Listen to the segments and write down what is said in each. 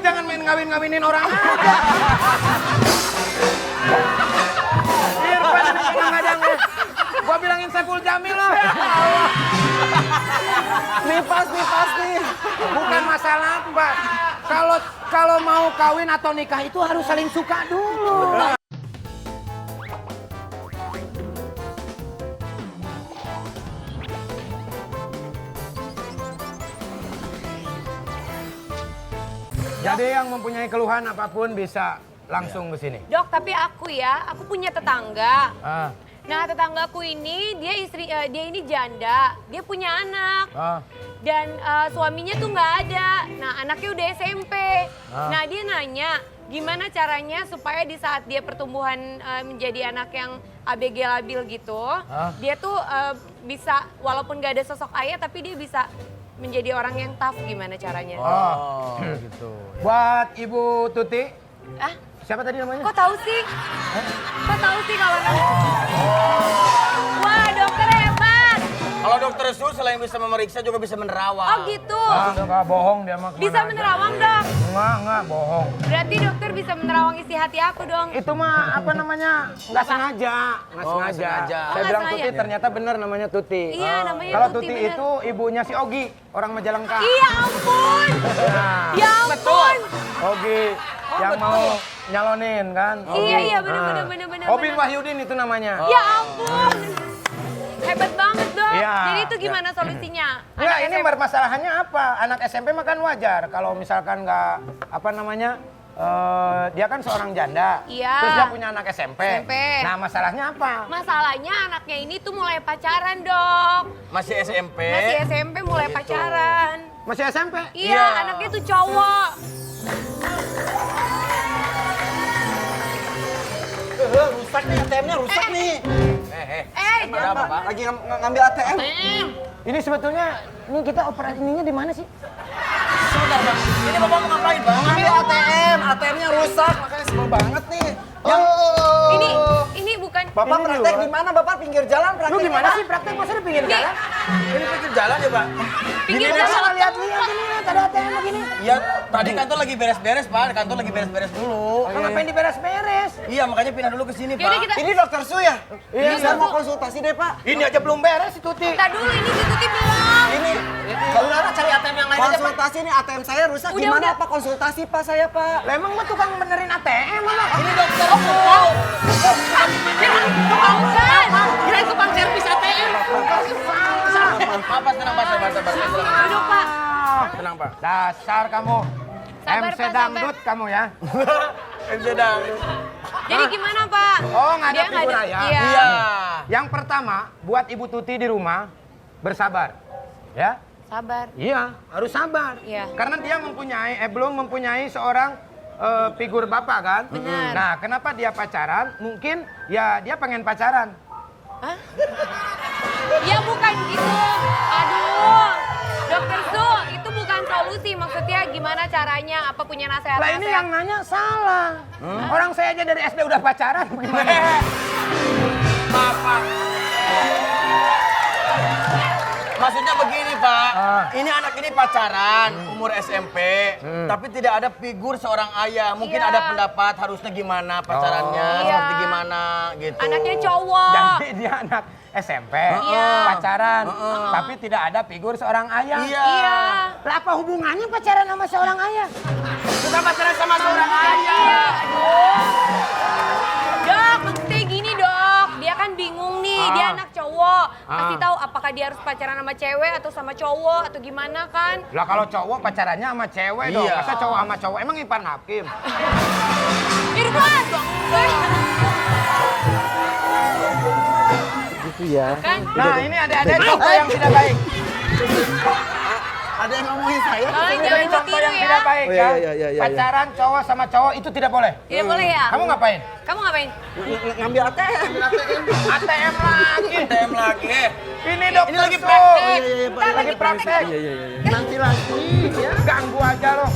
jangan main ngawin-ngawinin orang aja. Irfan ini kadang-kadang gua bilangin Saiful Jamil loh. Nih pas nih. Bukan masalah Mbak. Kalau mau kawin atau nikah itu harus saling suka dulu. Jadi yang mempunyai keluhan apapun bisa langsung ke sini. Dok, tapi aku punya tetangga. Ah, Nah, tetanggaku ini dia ini janda, dia punya anak. ah. Dan suaminya tuh nggak ada. Nah, anaknya udah SMP. Nah, dia nanya gimana caranya supaya di saat dia pertumbuhan menjadi anak yang ABG labil gitu, dia tuh bisa walaupun nggak ada sosok ayah tapi dia bisa menjadi orang yang tough, gimana caranya? Oh, gitu. Buat Ibu Tuti, Ah, siapa tadi namanya? kok tahu sih? Kok tahu sih kalau namanya? Wah, dokter hebat. Kalau dokter Su selain bisa memeriksa juga bisa menerawang. Oh gitu. Enggak bohong dia mah. Bisa menerawang, Dok. Enggak bohong. Berarti dokter bisa menerawang isi hati aku dong. Itu mah apa namanya? Enggak sengaja. Enggak Oh, nggak sengaja. sengaja. Saya Oh, bilang nggak Tuti, sengaja. ternyata benar namanya Tuti. Iya, namanya Kalau Tuti, Tuti bener. itu ibunya si Ogi, orang Majalengka. Iya ampun. Nah, Ya ampun. Ogi yang betul. mau nyalonin kan? Iya, bener, Nah. bener, bener. Obin Wahyudin itu namanya. Ya ampun. Hebat banget, Dok. Iya. Jadi itu gimana solusinya? Enggak, Anak ini SMP. permasalahannya apa? Anak SMP mah kan wajar. Kalau misalkan nggak, apa namanya, dia kan seorang janda. Iya. Terus dia punya anak SMP. SMP. Nah, masalahnya apa? Masalahnya anaknya ini tuh mulai pacaran, Dok. Masih SMP. Masih SMP mulai pacaran. Masih SMP? Iya, anaknya tuh cowok. Rusak nih ATM-nya, rusak nih. Jangan. Ada apa, Pak? Lagi ngambil ATM. Ini sebetulnya, ini kita operasi ininya di mana sih? Sebentar, Bang. Ini Bapak mau ngapain, Bang? Ngambil ATM. ATM-nya rusak, makanya sebel banget nih. Ini bukan. Bapak Ini praktek luar. di mana? Bapak pinggir jalan praktek. Lu gimana sih praktek masa di pinggir jalan? Ini pinggir jalan ya, Pak? Pinggir Ini jalan. salah lihat-lihat ini, ada ATM begini. Iya, tadi kantor lagi beres-beres, Pak. Kantor lagi beres-beres dulu. Ngapain diberes-beres? Iya, makanya pindah dulu ke sini, Yaudah, Pak. kita- Ini dokter Su ya? Iya, Saya Su. mau konsultasi deh, Pak. Ini aja belum beres si Tuti. Kita dulu ini si Tuti belum. Ini Kalau Nara cari ATM yang lain aja, Pak. konsultasi nih ATM saya rusak. Udah, Gimana udah. Pak konsultasi Pak saya, Pak? Lah emang gua tukang benerin ATM mana? Ini dokter Su. Bukan. Kira tukang servis ATM. Maaf, Pak, tenang, Pak. Sabar. Duduk, Pak. Tenang, Pak. Dasar kamu. Sabar, MC Pak, dangdut kamu ya. Sedang. Jadi gimana, Pak? Oh, nggak ada Dia figur ayah. Iya. Iya. Yang pertama, buat Ibu Tuti di rumah, bersabar. Ya? Sabar. Iya, harus sabar. Iya. Karena dia belum mempunyai seorang figur bapak kan? Benar. Nah, kenapa dia pacaran? Mungkin ya dia pengen pacaran. Hah? Ya bukan gitu. Aduh. Dokter Su, itu bukan solusi. Maksudnya gimana caranya? Apa punya Lah nasihat-nasihat? ini yang nanya salah. Orang saya aja dari SD udah pacaran, gimana? Maaf, Pak. Maksudnya begini, Pak. Ini anak ini pacaran, umur SMP, tapi tidak ada figur seorang ayah. Mungkin Iya. ada pendapat harusnya gimana pacarannya, Iya. seperti gimana gitu. Anaknya cowok. Jadi dia anak SMP, Iya. pacaran, tapi tidak ada figur seorang ayah. Iya. Iya. Lah apa hubungannya pacaran sama seorang ayah? Bukan pacaran sama seorang ayah. Iya. Aduh. Dok, maksudnya gini, Dok. Dia kan bingung nih, dia anak cowok. Kasih tahu apakah dia harus pacaran sama cewek atau sama cowok atau gimana kan? Lah kalau cowok pacarannya sama cewek dong. Iya. Masa cowok sama cowok emang Ipan Hakim? Irfan, Gitu ya. kan? Nah ini ada contoh yang tidak baik. Ada yang ngomongin saya? Tolong Ini jangan dari contoh ditiru yang ya. tidak baik Oh, ya. iya. Pacaran cowok sama cowok itu tidak boleh. Tidak boleh ya? Kamu ngapain? Kamu ngapain? Ngambil ATM. ATM lagi. ATM lagi. Ini dokter Ini lagi Su. praktek. Ntar Lagi praktek. Nanti lagi ya. Ganggu aja loh.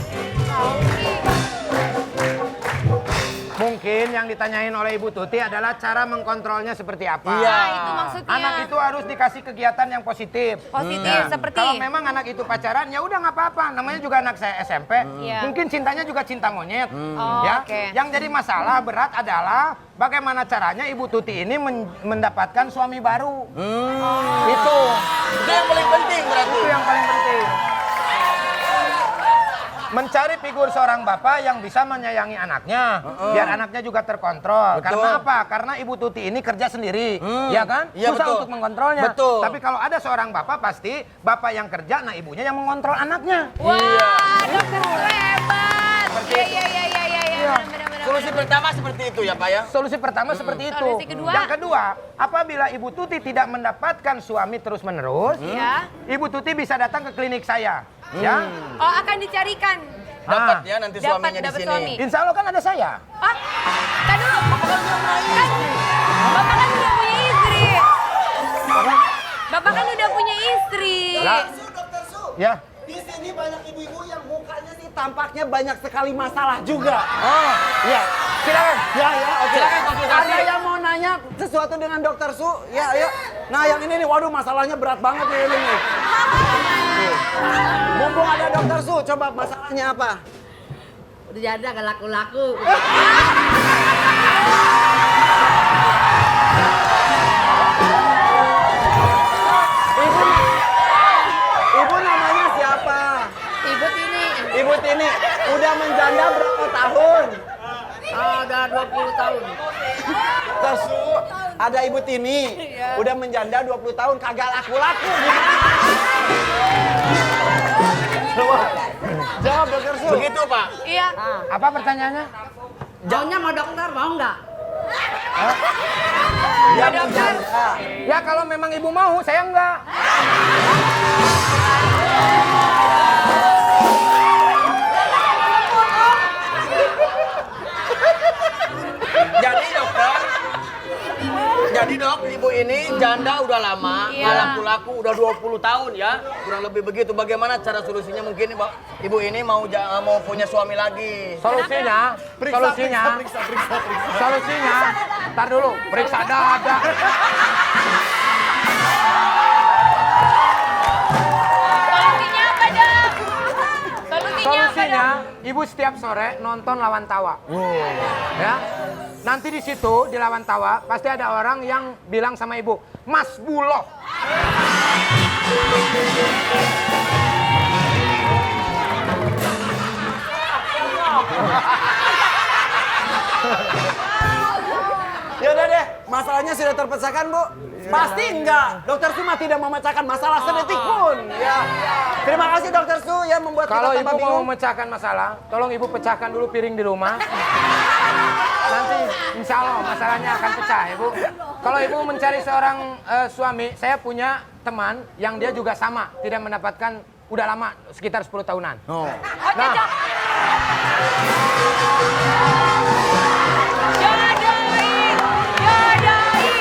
Mungkin yang ditanyain oleh Ibu Tuti adalah cara mengkontrolnya seperti apa. Iya. Nah, itu maksudnya. Anak itu harus dikasih kegiatan yang positif. Positif, seperti? Kalau memang anak itu pacaran, ya udah nggak apa-apa. Namanya juga anak saya SMP. Iya. Mungkin cintanya juga cinta monyet. Oh, Ya. oke. Yang jadi masalah berat adalah bagaimana caranya Ibu Tuti ini mendapatkan suami baru. Itu yang paling penting berarti. yang paling penting. Mencari figur seorang bapak yang bisa menyayangi anaknya, biar anaknya juga terkontrol. Betul. Karena apa? Karena Ibu Tuti ini kerja sendiri, ya kan? Iya, Susah betul. untuk mengontrolnya. Betul. Tapi kalau ada seorang bapak, pasti bapak yang kerja, nah ibunya yang mengontrol anaknya. Wah, dokter Su hebat. Seperti Iya, iya. Benar-benar. Solusi pertama seperti itu ya Pak ya? Solusi pertama seperti itu. Solusi kedua? Yang kedua, apabila Ibu Tuti tidak mendapatkan suami terus-menerus, Ya. Ibu Tuti bisa datang ke klinik saya. Ya. Oh, akan dicarikan. Dapat ya nanti Dapat, suaminya di dapat sini. suami. Insya Allah kan ada saya. Ah, kan dulu. Bapak kan udah punya istri. Bapak kan udah punya istri. Lah. Dokter Su, Ya. di sini banyak ibu-ibu yang mukanya sih tampaknya banyak sekali masalah juga. Oh, iya. Silakan. Ya, oke. Silakan konsultasi. Ada yang mau nanya sesuatu dengan Dokter Su? Ya. Nah, yang ini nih, waduh masalahnya berat banget nih ini nih. Mumpung ada Dokter Su, coba masalahnya apa? Udah janda gak laku-laku. Ibu namanya siapa? Ibu ini Ibu Tini, udah menjanda berapa tahun? udah 20 tahun. Dokter Su, ada Ibu Tini, udah menjanda 20 tahun, kagak laku-laku. Jawab Dokter Su. Begitu Pak. Iya. Apa pertanyaannya? Jauhnya mau dokter, mau nggak? Ya, Dokter. Ya kalau memang ibu mau, saya enggak. Jadi dokter, jadi dok, ibu ini janda udah lama, Iya. nggak laku-laku udah 20 tahun ya, kurang lebih begitu. Bagaimana cara solusinya mungkin ibu ini mau punya suami lagi? Solusinya, solusinya, ntar dulu, periksa dada. Solusinya apa, Dok? Solusinya apa, Solusinya, Dok? ibu setiap sore nonton Lawan Tawa. Ya, nanti di situ di Lawan Tawa pasti ada orang yang bilang sama ibu, Mas Buloh. Ya udah deh, masalahnya sudah terpecahkan, Bu? Pasti enggak. Dokter Su mah tidak memecahkan masalah sedetik pun. Ya. Terima kasih Dokter Su yang membuat Kalau kita ibu tambah mau bingung. memecahkan masalah, tolong ibu pecahkan dulu piring di rumah. Nanti insya Allah masalahnya akan pecah, ibu. Kalau ibu mencari seorang suami, saya punya teman yang dia juga sama, tidak mendapatkan, udah lama, sekitar 10 tahunan. Oh. Nah, Jodohin! Jodohin!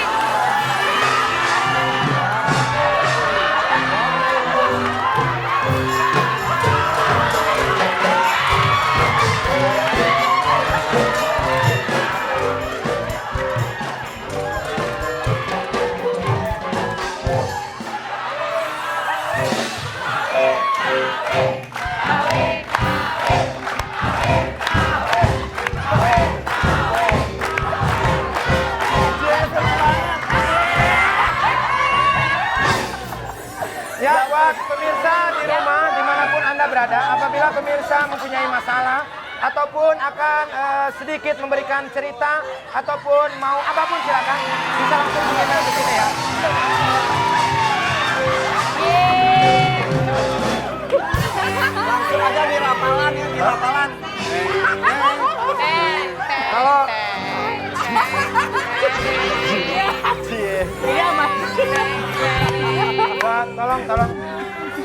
ya buat pemirsa di rumah, dimanapun Anda berada, apabila pemirsa mempunyai masalah, ataupun akan sedikit memberikan cerita, ataupun mau apapun silakan, bisa langsung mengirim ke sini ya. Langsung aja di rapalan ya, di rapalan. Kalau Wah, tolong.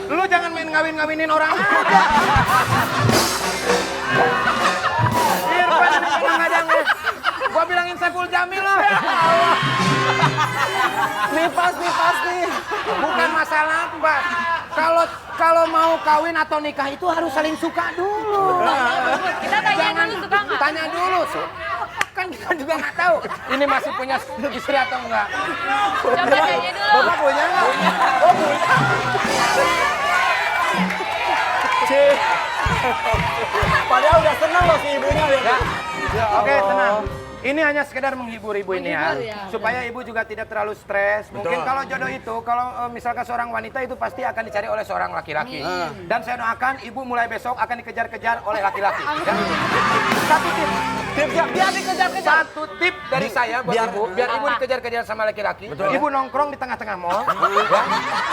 Lu jangan main ngawin-ngawinin orang aja. Irfan kadang-kadang gua bilangin Saiful Jamil loh. Nipas nih. Bukan masalah, Pak. Kalau mau kawin atau nikah itu harus saling suka dulu. Kita tanya dulu suka nggak? Tanya dulu. kan kita juga nggak tahu. Ini masih punya istri atau enggak. Coba tanya dulu. Bapak punya nggak? Oh punya. Cih. Padahal udah senang loh si ibunya. Ya, oke, tenang. Ini hanya sekedar menghibur ibu ini ya, Menghibur, ya. supaya ibu juga tidak terlalu stres. Mungkin kalau jodoh itu, kalau misalkan seorang wanita itu pasti akan dicari oleh seorang laki-laki. Dan saya doakan ibu mulai besok akan dikejar-kejar oleh laki-laki. Ya. Satu tip, Tipsnya biar dikejar-kejar. satu tip dari saya buat ibu, biar ibu dikejar-kejar sama laki-laki. Ibu nongkrong di tengah-tengah mall. Ya.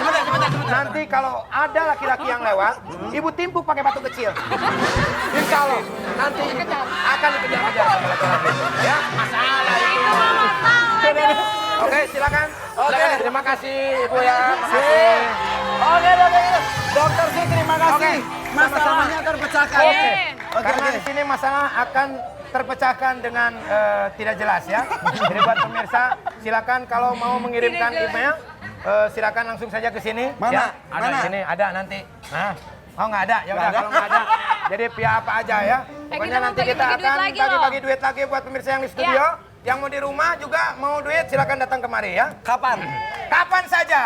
Sebentar. Nanti kalau ada laki-laki yang lewat, ibu timpuk pakai batu kecil. Insya Allah nanti akan dikejar-kejar sama laki-laki. Ya. Masalah itu. Oke, silakan. Silakan. Terima kasih Ibu ya. Makasih. Oke, dokter sih terima kasih. Oke, Masalahnya terpecahkan. Oke. Karena di sini masalah akan terpecahkan dengan tidak jelas ya. Jadi buat pemirsa, silakan kalau mau mengirimkan email, silakan langsung saja ke sini. Mana? Ya, ada Mana? di sini, ada nanti. Nah, oh nggak ada, ya udah kalau nggak ada. Jadi pihak apa aja ya. Pokoknya kita mau nanti kita bagi-bagi duit akan lagi loh. bagi-bagi duit lagi buat pemirsa yang di studio. Yang mau di rumah juga mau duit, silakan datang kemari ya. Kapan? Kapan saja.